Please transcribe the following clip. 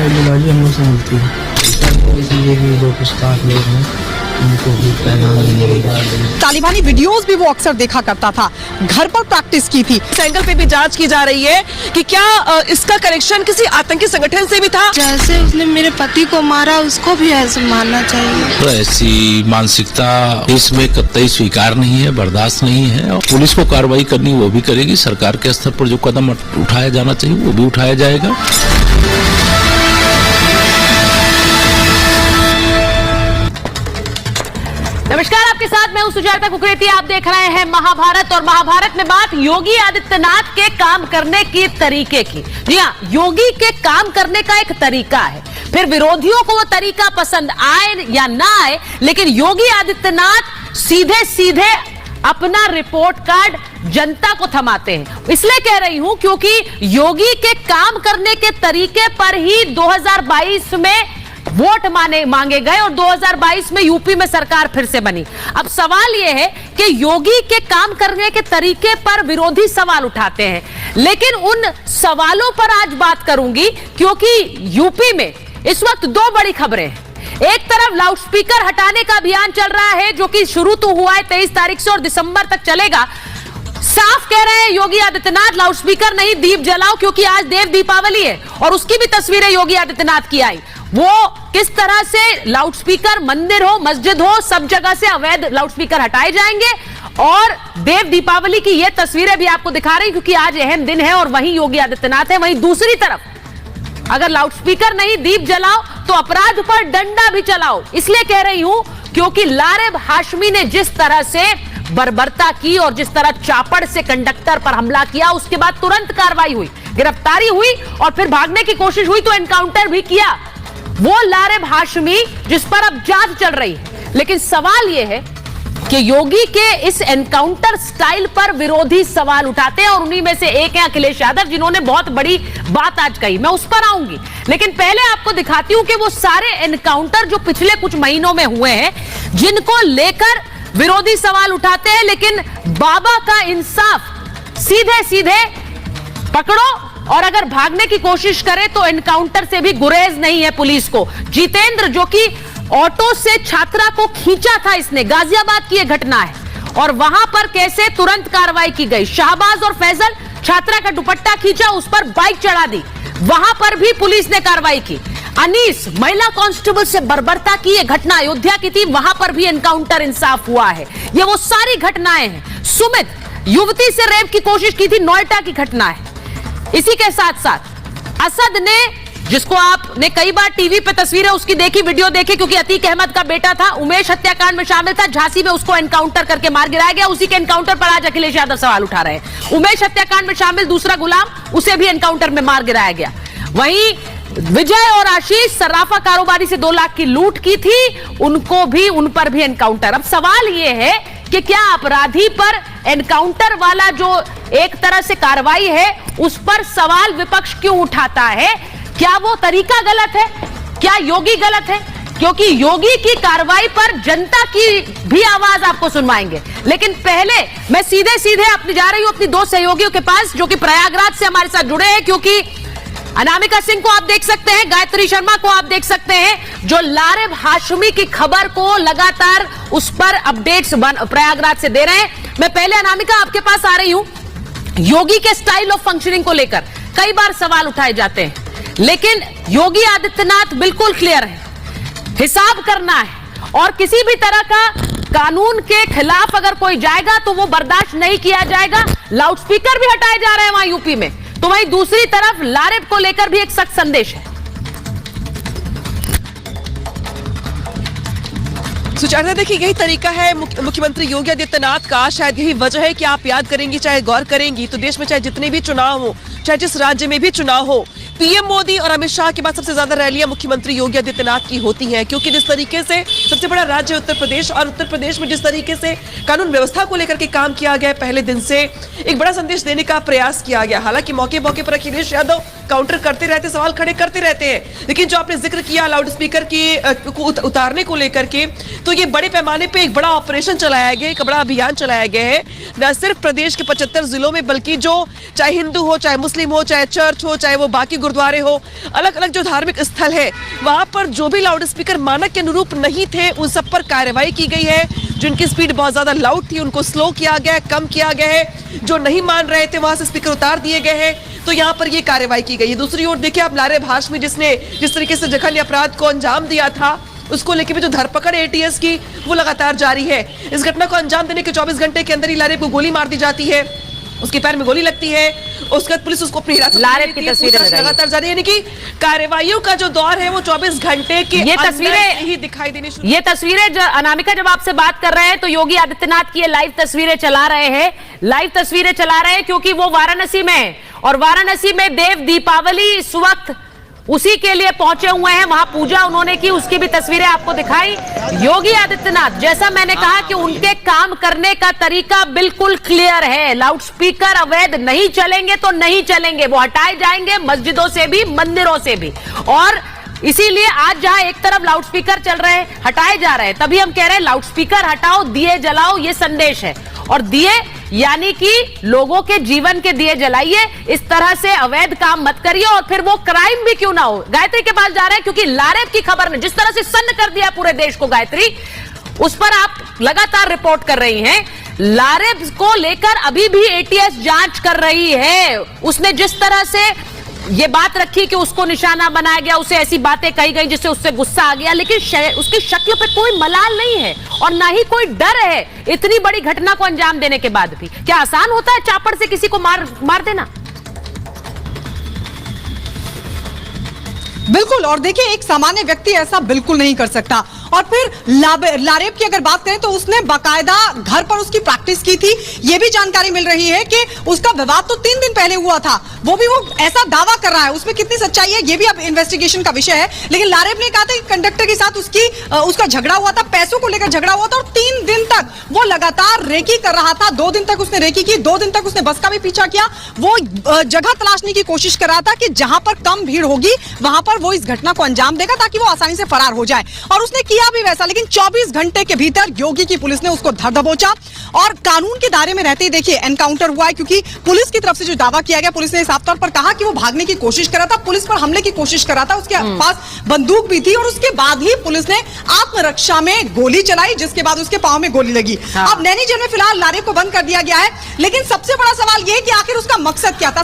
Ideology हम लोग से मिलती है, इसलिए भी जो कुछ खास लोग हैं उनको भी पैगाम देंगे। तालिबानी वीडियोस भी वो अक्सर देखा करता था, घर पर प्रैक्टिस की थी। इस एंगल पे भी जांच की जा रही है कि क्या इसका कनेक्शन किसी आतंकी संगठन से भी था। जैसे उसने मेरे पति को मारा, उसको भी ऐसे मारना चाहिए। तो ऐसी मानसिकता इसमें कतई स्वीकार नहीं है, बर्दाश्त नहीं है। और पुलिस को कार्रवाई करनी वो भी करेगी, सरकार के स्तर पर जो कदम उठाया जाना चाहिए वो भी उठाया जाएगा। नमस्कार, आपके साथ मैं हूं सुजाता कुकरेती। आप देख रहे हैं महाभारत, और महाभारत में बात योगी आदित्यनाथ के काम करने की तरीके की। जी हाँ, योगी के काम करने का एक तरीका है, फिर विरोधियों को वो तरीका पसंद आए या ना आए, लेकिन योगी आदित्यनाथ सीधे सीधे अपना रिपोर्ट कार्ड जनता को थमाते हैं। इसलिए कह रही हूं क्योंकि योगी के काम करने के तरीके पर ही 2022 में वोट मांगे गए और 2022 में यूपी में सरकार फिर से बनी। अब सवाल यह है कि योगी के काम करने के तरीके पर विरोधी सवाल उठाते हैं, लेकिन उन सवालों पर आज बात करूंगी क्योंकि यूपी में इस वक्त दो बड़ी खबरें हैं। एक तरफ लाउडस्पीकर हटाने का अभियान चल रहा है जो कि शुरू तो हुआ है 23 तारीख से और दिसंबर तक चलेगा। साफ कह रहे हैं योगी आदित्यनाथ, लाउडस्पीकर नहीं, दीप जलाओ, क्योंकि आज देव दीपावली है और उसकी भी तस्वीरें योगी आदित्यनाथ की आई। वो किस तरह से लाउडस्पीकर, मंदिर हो, मस्जिद हो, सब जगह से अवैध लाउडस्पीकर हटाए जाएंगे और देव दीपावली की ये तस्वीरें भी आपको दिखा रही क्योंकि आज अहम दिन है और वहीं योगी आदित्यनाथ है। वहीं दूसरी तरफ अगर लाउडस्पीकर नहीं, दीप जलाओ तो अपराध पर डंडा भी चलाओ। इसलिए कह रही हूं क्योंकि लारेब हाशमी ने जिस तरह से बर्बरता की और जिस तरह चापड़ से कंडक्टर पर हमला किया, उसके बाद तुरंत कार्रवाई हुई, गिरफ्तारी हुई और फिर भागने की कोशिश हुई तो एनकाउंटर भी किया। वो लारेब हाशमी जिस पर अब जांच चल रही है। लेकिन सवाल यह है कि योगी के इस एनकाउंटर स्टाइल पर विरोधी सवाल उठाते हैं और उन्हीं में से एक है अखिलेश यादव, जिन्होंने बहुत बड़ी बात आज कही। मैं उस पर आऊंगी, लेकिन पहले आपको दिखाती हूं कि वो सारे एनकाउंटर जो पिछले कुछ महीनों में हुए हैं, जिनको लेकर विरोधी सवाल उठाते हैं, लेकिन बाबा का इंसाफ सीधे सीधे पकड़ो और अगर भागने की कोशिश करे तो एनकाउंटर से भी गुरेज नहीं है पुलिस को। जितेंद्र जो कि ऑटो से छात्रा को खींचा था, इसने गाजियाबाद की यह घटना है और वहां पर कैसे तुरंत कार्रवाई की गई। शाहबाज और फैजल, छात्रा का दुपट्टा खींचा, उस पर बाइक चढ़ा दी, वहां पर भी पुलिस ने कार्रवाई की। अनीस, महिला कांस्टेबल से बर्बरता की यह घटना अयोध्या की थी, वहां पर भी एनकाउंटर इंसाफ हुआ है। ये वो सारी घटनाएं हैं। सुमित, युवती से रेप की कोशिश की थी, नोएडा की घटना है। इसी के साथ साथ असद ने, जिसको आपने कई बार टीवी पे तस्वीरें उसकी देखी, वीडियो देखी, क्योंकि अतीक अहमद का बेटा था, उमेश हत्याकांड में शामिल था, झांसी में उसको एनकाउंटर करके मार गिराया गया। उसी के एनकाउंटर पर आज अखिलेश यादव सवाल उठा रहे हैं। उमेश हत्याकांड में शामिल दूसरा गुलाम, उसे भी एनकाउंटर में मार गिराया गया। वहीं विजय और आशीष, सर्राफा कारोबारी से 2 लाख की लूट की थी, उनको भी, उन पर भी एनकाउंटर। अब सवाल यह है कि क्या अपराधी पर एनकाउंटर वाला जो एक तरह से कार्रवाई है उस पर सवाल विपक्ष क्यों उठाता है? क्या वो तरीका गलत है? क्या योगी गलत है? क्योंकि योगी की कार्रवाई पर जनता की भी आवाज आपको सुनवाएंगे। लेकिन पहले मैं सीधे सीधे अपनी जा रही हूं अपनी 2 सहयोगियों के पास जो कि प्रयागराज से हमारे साथ जुड़े हैं, क्योंकि अनामिका सिंह को आप देख सकते हैं, गायत्री शर्मा को आप देख सकते हैं, जो लारेब हाशमी की खबर को लगातार उस पर अपडेट्स प्रयागराज से दे रहे हैं। मैं पहले अनामिका आपके पास आ रही हूं। योगी के स्टाइल ऑफ फंक्शनिंग को लेकर कई बार सवाल उठाए जाते हैं, लेकिन योगी आदित्यनाथ बिल्कुल क्लियर है, हिसाब करना है और किसी भी तरह का कानून के खिलाफ अगर कोई जाएगा तो वो बर्दाश्त नहीं किया जाएगा। लाउडस्पीकर भी हटाए जा रहे हैं वहां यूपी में, तो वहीं दूसरी तरफ लारेब को लेकर भी एक सख्त संदेश है। सुचारता, देखिए यही तरीका है मुख्यमंत्री योगी आदित्यनाथ का। शायद यही वजह है कि आप याद करेंगी, चाहे गौर करेंगी तो देश में चाहे जितने भी चुनाव हो, चाहे जिस राज्य में भी चुनाव हो, पीएम मोदी और अमित शाह के बाद सबसे ज्यादा रैलियां मुख्यमंत्री योगी आदित्यनाथ की होती हैं, क्योंकि जिस तरीके से सबसे बड़ा राज्य उत्तर प्रदेश और उत्तर प्रदेश में जिस तरीके से कानून व्यवस्था को लेकर के काम किया गया, पहले दिन से एक बड़ा संदेश देने का प्रयास किया गया। हालांकि मौके मौके पर अखिलेश यादव काउंटर करते रहते, सवाल खड़े करते रहते हैं। लेकिन जो आपने जिक्र किया लाउड स्पीकर को उतारने को लेकर के, तो ये बड़े पैमाने पे एक बड़ा ऑपरेशन चलाया गया, एक बड़ा अभियान चलाया गया है, न सिर्फ प्रदेश के 75 जिलों में, बल्कि जो चाहे हिंदू हो, चाहे मुस्लिम हो, चाहे चर्च हो, चाहे वो बाकी गुरुद्वारे हो, अलग अलग जो धार्मिक स्थल है, वहां पर जो भी लाउड स्पीकर मानक के अनुरूप नहीं थे, उन सब पर कार्रवाई की गई है। जिनकी स्पीड बहुत ज्यादा लाउड थी उनको स्लो किया गया है, कम किया गया है। जो नहीं मान रहे थे वहां से स्पीकर उतार दिए गए हैं। तो यहाँ पर ये कार्रवाई की गई है। दूसरी ओर देखिए आप, लारेब हाशमी जिसने जिस तरीके से जघन्य अपराध को अंजाम दिया था, उसको लेकर भी जो धरपकड़ एटीएस की वो लगातार जारी है। इस घटना को अंजाम देने के 24 घंटे के अंदर ही लारेब को गोली मार दी जाती है, उसके पैर में गोली लगती है, उसके बाद पुलिस उसको अपनी हिरासत में लारेब लेती की है। तस्वीरें लगातार जारी, यानी कि कार्रवाइयों का जो दौर है वो 24 घंटे के ये अंदर तस्वीरें ही दिखाई देनी शुरू। ये तस्वीरें अनामिका जब आपसे बात कर रहे हैं तो योगी आदित्यनाथ की ये लाइव तस्वीरें चला रहे हैं, क्योंकि वो वाराणसी में है और वाराणसी में देव दीपावली इस वक्त उसी के लिए पहुंचे हुए हैं। वहां पूजा उन्होंने की, उसकी भी तस्वीरें आपको दिखाई। योगी आदित्यनाथ, जैसा मैंने कहा कि उनके काम करने का तरीका बिल्कुल क्लियर है। लाउड स्पीकर अवैध नहीं चलेंगे तो नहीं चलेंगे, वो हटाए जाएंगे मस्जिदों से भी, मंदिरों से भी। और इसीलिए आज जहां एक तरफ लाउड स्पीकर चल रहे हैं, हटाए जा रहे हैं, तभी हम कह रहे हैं लाउड स्पीकर हटाओ, दिए जलाओ, ये संदेश है। और दिए यानी कि लोगों के जीवन के दिए जलाइए, इस तरह से अवैध काम मत करिए, और फिर वो क्राइम भी क्यों ना हो। गायत्री के पास जा रहे हैं क्योंकि लारेब की खबर ने जिस तरह से सन्न कर दिया पूरे देश को, गायत्री, उस पर आप लगातार रिपोर्ट कर रही हैं। लारेब को लेकर अभी भी एटीएस जांच कर रही है। उसने जिस तरह से ये बात रखी कि उसको निशाना बनाया गया, उसे ऐसी बातें कही गई जिससे उससे गुस्सा आ गया, लेकिन उसकी शक्ल पे कोई मलाल नहीं है और ना ही कोई डर है इतनी बड़ी घटना को अंजाम देने के बाद भी। क्या आसान होता है चापड़ से किसी को मार देना? बिल्कुल। और देखिए, एक सामान्य व्यक्ति ऐसा बिल्कुल नहीं कर सकता। और फिर लारेब की अगर बात करें तो उसने बाकायदा घर पर उसकी प्रैक्टिस की थी। यह भी जानकारी मिल रही है कि उसका विवाद तो 3 दिन पहले हुआ था, वो भी वो ऐसा दावा कर रहा है। उसमें कितनी सच्चाई है ये भी अब इन्वेस्टिगेशन का विषय है। लेकिन लारेब ने कहा था कि कंडक्टर के साथ उसका झगड़ा हुआ था, पैसों को लेकर झगड़ा हुआ था, और 3 दिन तक वो लगातार रेकी कर रहा था। 2 दिन तक उसने रेकी की, 2 दिन तक उसने बस का भी पीछा किया। वो जगह तलाशने की कोशिश कर रहा था कि जहां पर कम भीड़ होगी वहां पर वो इस घटना को अंजाम देगा ताकि वो आसानी से फरार हो जाए, और उसने किया भी वैसा। लेकिन 24 घंटे के भीतर योगी की पुलिस ने उसको धर दबोचा, और कानून के दायरे में रहते ही देखिए एनकाउंटर हुआ है। क्योंकि पुलिस की तरफ से जो दावा किया गया, पुलिस ने साफ तौर पर कहा कि वो भागने की कोशिश कर रहा था, पुलिस पर हमले की कोशिश कर रहा था, उसके पास बंदूक भी थी, और उसके बाद ही पुलिस ने आत्मरक्षा में गोली चलाई, जिसके बाद उसके पांव में गोली लगी। अब नैनी जेल में फिलहाल लारेब को बंद कर दिया गया है। लेकिन सबसे बड़ा सवाल यह कि आखिर उसका मकसद क्या था।